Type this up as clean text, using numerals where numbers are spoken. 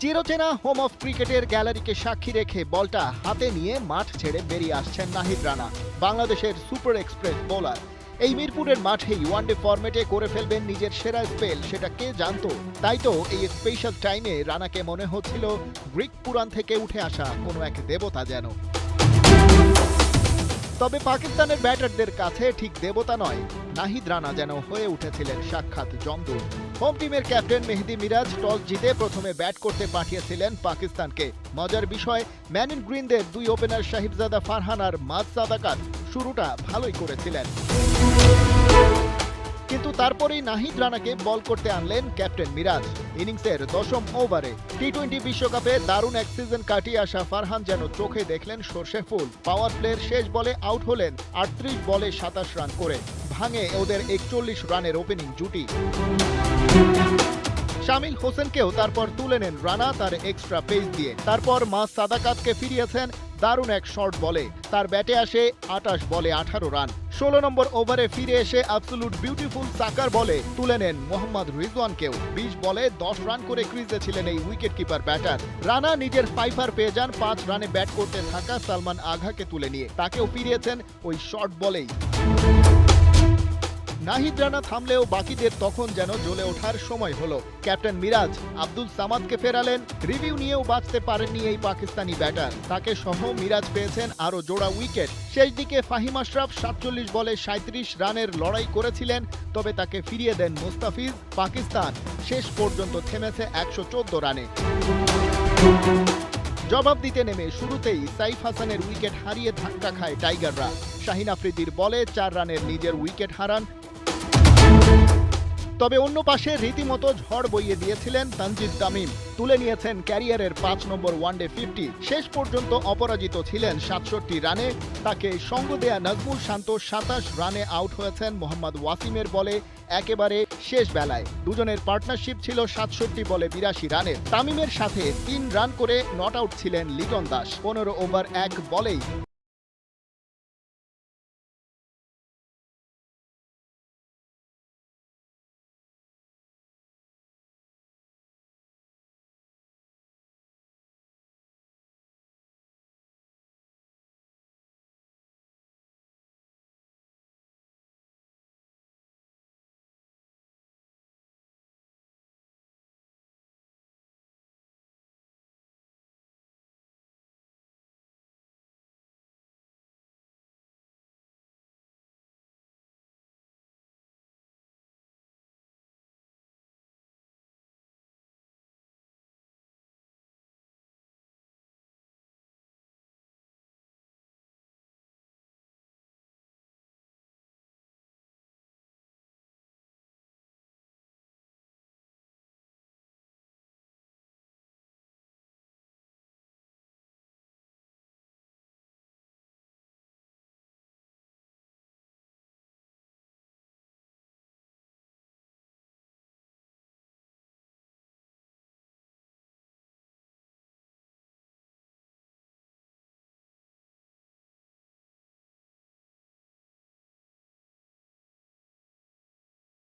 চিরচেনা home of ক্রিকেটের গ্যালারিকে সাক্ষী রেখে বলটা হাতে নিয়ে মাঠ ছেড়ে বেরিয়ে আসছেন নাহিদ রানা, বাংলাদেশের সুপার এক্সপ্রেস বোলার। এই মিরপুরের মাঠেই ওয়ানডে ফরম্যাটে করে ফেলবেন নিজের সেরা স্পেল, সেটা কে জানতো। তাই তো এই স্পেশাল টাইমে রানাকে মনে হচ্ছিল গ্রিক পুরাণ থেকে উঠে আসা কোনো এক দেবতা যেন। তবে পাকিস্তানের ব্যাটারদের কাছে ঠিক দেবতা নয়, নাহিদ রানা যেন হয়ে উঠেছিলেন সাক্ষাৎ যমদূত। হোম টিমের ক্যাপ্টেন মেহেদী মিরাজ টস জিতে প্রথমে ব্যাট করতে পাঠিয়েছিলেন পাকিস্তানকে। মজার বিষয়, ম্যান ইন গ্রিনদের দুই ওপেনার সাহিবজাদা ফারহান আর মাজ সাদাকাত শুরুটা ভালোই করেছিলেন, কিন্তু তারপরেই নাহিদ রানাকে বল করতে আনলেন ক্যাপ্টেন মিরাজ। ইনিংসের 10ম ওভারে টি-20 বিশ্বকাপে দারুণ এক সিজন কাটিয়ে আসা ফারহান যেন চোখে দেখলেন সর্ষে ফুল। পাওয়ার প্লের শেষ বলে আউট হলেন 38 বলে 27 রান করে। ভাঙে ওদের 41 রানের ওপেনিং জুটি। শামিল হোসেনকেও তারপর তুলে নেন রানা তার এক্সট্রা পেস দিয়ে। তারপর মাজ সাদাকাতকে ফিরিয়েছেন দারুণ এক শর্ট বলে। তার ব্যাটে আসে 28 বলে 18 রান। 16 নম্বর ওভারে ফিরে এসে অ্যাবসলুট বিউটিফুল সাকার বলে তুলে নেন মোহাম্মদ রিজওয়ানকেও। 20 বলে 10 রান করে ক্রিজে ছিলেন এই উইকেট কিপার ব্যাটার। রানা নিজের ফাইফার পেয়ে যান 5 রানে ব্যাট করতে থাকা সালমান আঘাকে তুলে নিয়ে। তাকেও ফিরিয়েছেন ওই শর্ট বলেই। নাহিদ রানা থামলেও বাকিদের তখন যেন জ্বলে ওঠার সময় হলো। ক্যাপ্টেন মিরাজ আব্দুল সামাদকে ফেরালেন। রিভিউ নিয়েও বাঁচতে পারেননি এই পাকিস্তানি ব্যাটার। তাকে সহ মিরাজ পেয়েছেন আরও জোড়া উইকেট। শেষ দিকে ফাহিম আশরাফ 47 বলে 37 রানের লড়াই করেছিলেন, তবে তাকে ফিরিয়ে দেন মুস্তাফিজ। পাকিস্তান শেষ পর্যন্ত থেমেছে 114 রানে। জবাব দিতে নেমে শুরুতেই সাইফ হাসানের উইকেট হারিয়ে ধাক্কা খায় টাইগাররা। শাহিন আফ্রিদির বলে 4 রানের নিজের উইকেট হারান। তবে অন্য পাশে রীতিমতো ঝড় বইয়ে দিয়েছিলেন তানজিদ তামিম। তুলে নিয়েছেন ক্যারিয়ারের 5 নম্বর ওয়ানডে 50। শেষ পর্যন্ত অপরাজিত ছিলেন 67 রানে। তাকে সঙ্গ দেয়া নাজমুল শান্ত 27 রানে আউট হয়েছেন মোহাম্মদ ওয়াসিমের বলে একেবারে শেষ বেলায়। দুজনের পার্টনারশিপ ছিল 67 বলে 82 রানের। তামিমের সাথে 3 রান করে নট আউট ছিলেন লিটন দাস। 15 ওভার 1 বলেই